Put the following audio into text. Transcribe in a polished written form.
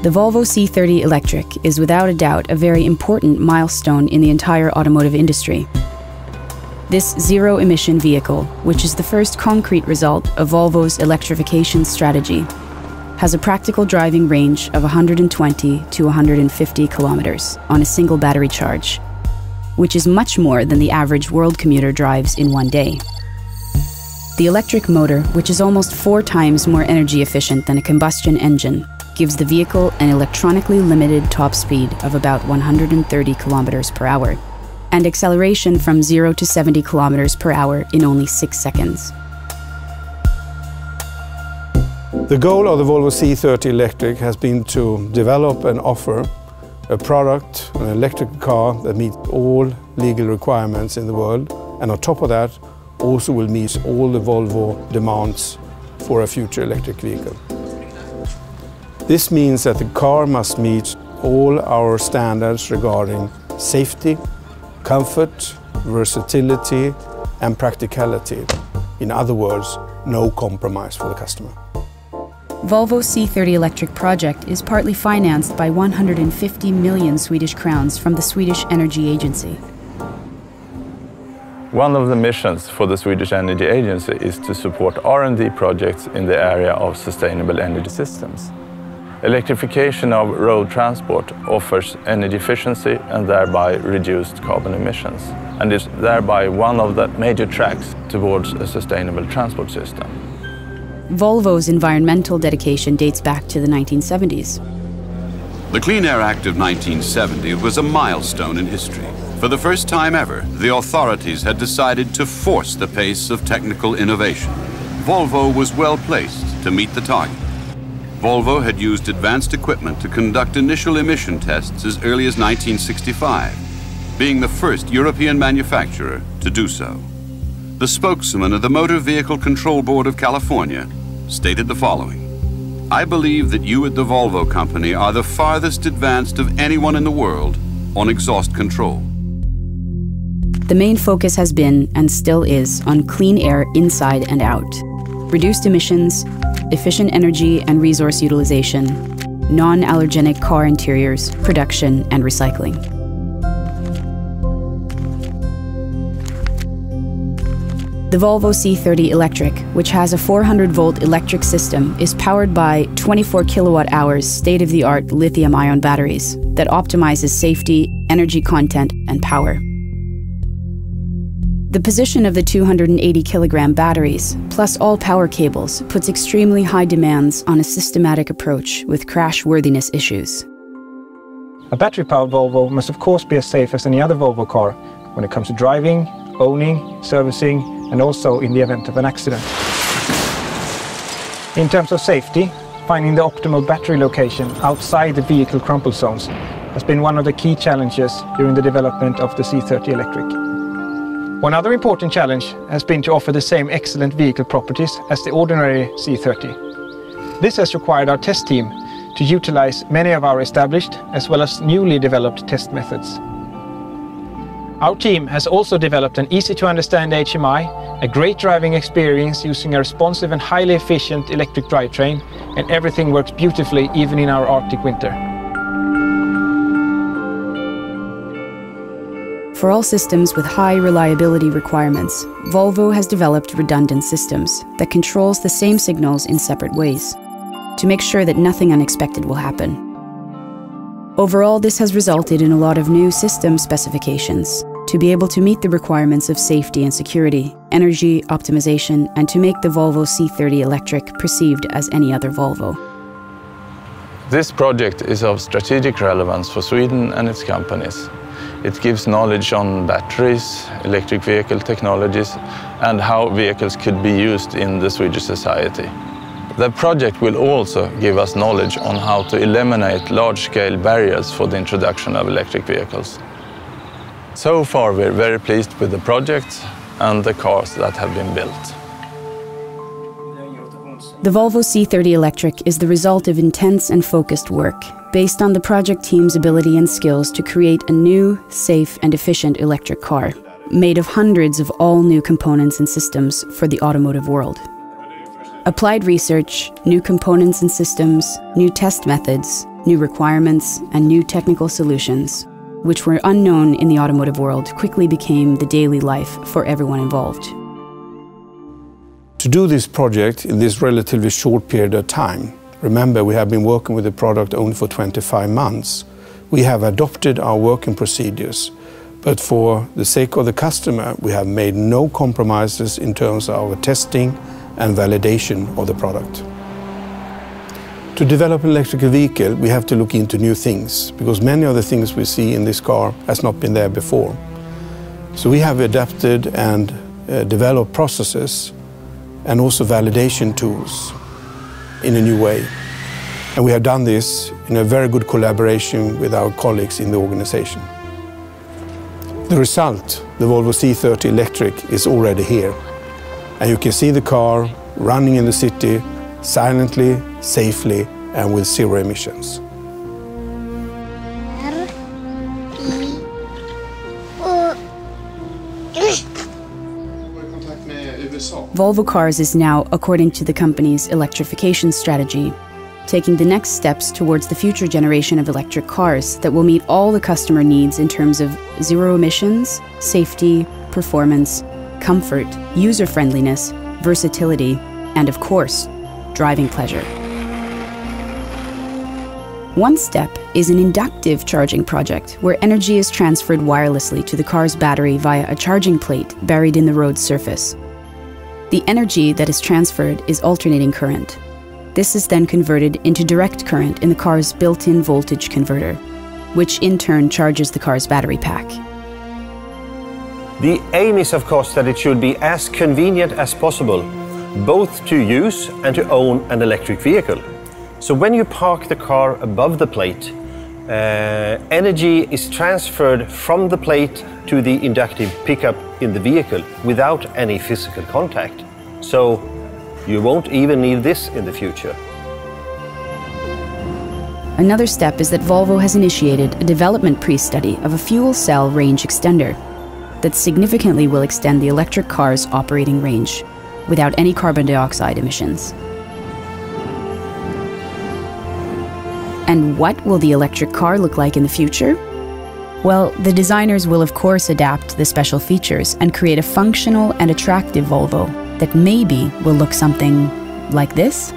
The Volvo C30 Electric is without a doubt a very important milestone in the entire automotive industry. This zero-emission vehicle, which is the first concrete result of Volvo's electrification strategy, has a practical driving range of 120 to 150 kilometers on a single battery charge, which is much more than the average world commuter drives in one day. The electric motor, which is almost 4 times more energy efficient than a combustion engine, gives the vehicle an electronically limited top speed of about 130 kilometers per hour and acceleration from 0 to 70 kilometers per hour in only 6 seconds. The goal of the Volvo C30 Electric has been to develop and offer a product, an electric car that meets all legal requirements in the world, and on top of that also will meet all the Volvo demands for a future electric vehicle. This means that the car must meet all our standards regarding safety, comfort, versatility and practicality. In other words, no compromise for the customer. Volvo C30 Electric project is partly financed by 150 million Swedish crowns from the Swedish Energy Agency. One of the missions for the Swedish Energy Agency is to support R&D projects in the area of sustainable energy systems. Electrification of road transport offers energy efficiency and thereby reduced carbon emissions, and is thereby one of the major tracks towards a sustainable transport system. Volvo's environmental dedication dates back to the 1970s. The Clean Air Act of 1970 was a milestone in history. For the first time ever, the authorities had decided to force the pace of technical innovation. Volvo was well placed to meet the target. Volvo had used advanced equipment to conduct initial emission tests as early as 1965, being the first European manufacturer to do so. The spokesman of the Motor Vehicle Control Board of California stated the following: "I believe that you at the Volvo company are the farthest advanced of anyone in the world on exhaust control." The main focus has been, and still is, on clean air inside and out, reduced emissions, efficient energy and resource utilization, non-allergenic car interiors, production and recycling. The Volvo C30 Electric, which has a 400-volt electric system, is powered by 24 kilowatt-hours state-of-the-art lithium-ion batteries that optimizes safety, energy content, and power. The position of the 280-kilogram batteries, plus all power cables, puts extremely high demands on a systematic approach with crash-worthiness issues. A battery-powered Volvo must of course be as safe as any other Volvo car when it comes to driving, owning, servicing, and also in the event of an accident. In terms of safety, finding the optimal battery location outside the vehicle crumple zones has been one of the key challenges during the development of the C30 Electric. One other important challenge has been to offer the same excellent vehicle properties as the ordinary C30. This has required our test team to utilize many of our established as well as newly developed test methods. Our team has also developed an easy-to-understand HMI, a great driving experience using a responsive and highly efficient electric drivetrain, and everything works beautifully even in our Arctic winter. For all systems with high reliability requirements, Volvo has developed redundant systems that controls the same signals in separate ways to make sure that nothing unexpected will happen. Overall, this has resulted in a lot of new system specifications to be able to meet the requirements of safety and security, energy optimization, and to make the Volvo C30 Electric perceived as any other Volvo. This project is of strategic relevance for Sweden and its companies. It gives knowledge on batteries, electric vehicle technologies, and how vehicles could be used in the Swedish society. The project will also give us knowledge on how to eliminate large-scale barriers for the introduction of electric vehicles. So far, we're very pleased with the project and the cars that have been built. The Volvo C30 Electric is the result of intense and focused work, based on the project team's ability and skills to create a new, safe and efficient electric car, made of hundreds of all new components and systems for the automotive world. Applied research, new components and systems, new test methods, new requirements, and new technical solutions, which were unknown in the automotive world, quickly became the daily life for everyone involved. To do this project in this relatively short period of time, remember we have been working with the product only for 25 months, we have adopted our working procedures, but for the sake of the customer, we have made no compromises in terms of our testing and validation of the product. To develop an electric vehicle, we have to look into new things, because many of the things we see in this car has not been there before. So we have adapted and developed processes and also validation tools in a new way. And we have done this in a very good collaboration with our colleagues in the organization. The result, the Volvo C30 Electric, is already here. And you can see the car running in the city silently, safely, and with zero emissions. Volvo Cars is now, according to the company's electrification strategy, taking the next steps towards the future generation of electric cars that will meet all the customer needs in terms of zero emissions, safety, performance, comfort, user-friendliness, versatility, and of course, driving pleasure. One step is an inductive charging project where energy is transferred wirelessly to the car's battery via a charging plate buried in the road's surface. The energy that is transferred is alternating current. This is then converted into direct current in the car's built-in voltage converter, which in turn charges the car's battery pack. The aim is, of course, that it should be as convenient as possible, both to use and to own an electric vehicle. So when you park the car above the plate, energy is transferred from the plate to the inductive pickup in the vehicle without any physical contact. So you won't even need this in the future. Another step is that Volvo has initiated a development pre-study of a fuel cell range extender that significantly will extend the electric car's operating range without any carbon dioxide emissions. And what will the electric car look like in the future? Well, the designers will of course adapt the special features and create a functional and attractive Volvo that maybe will look something like this.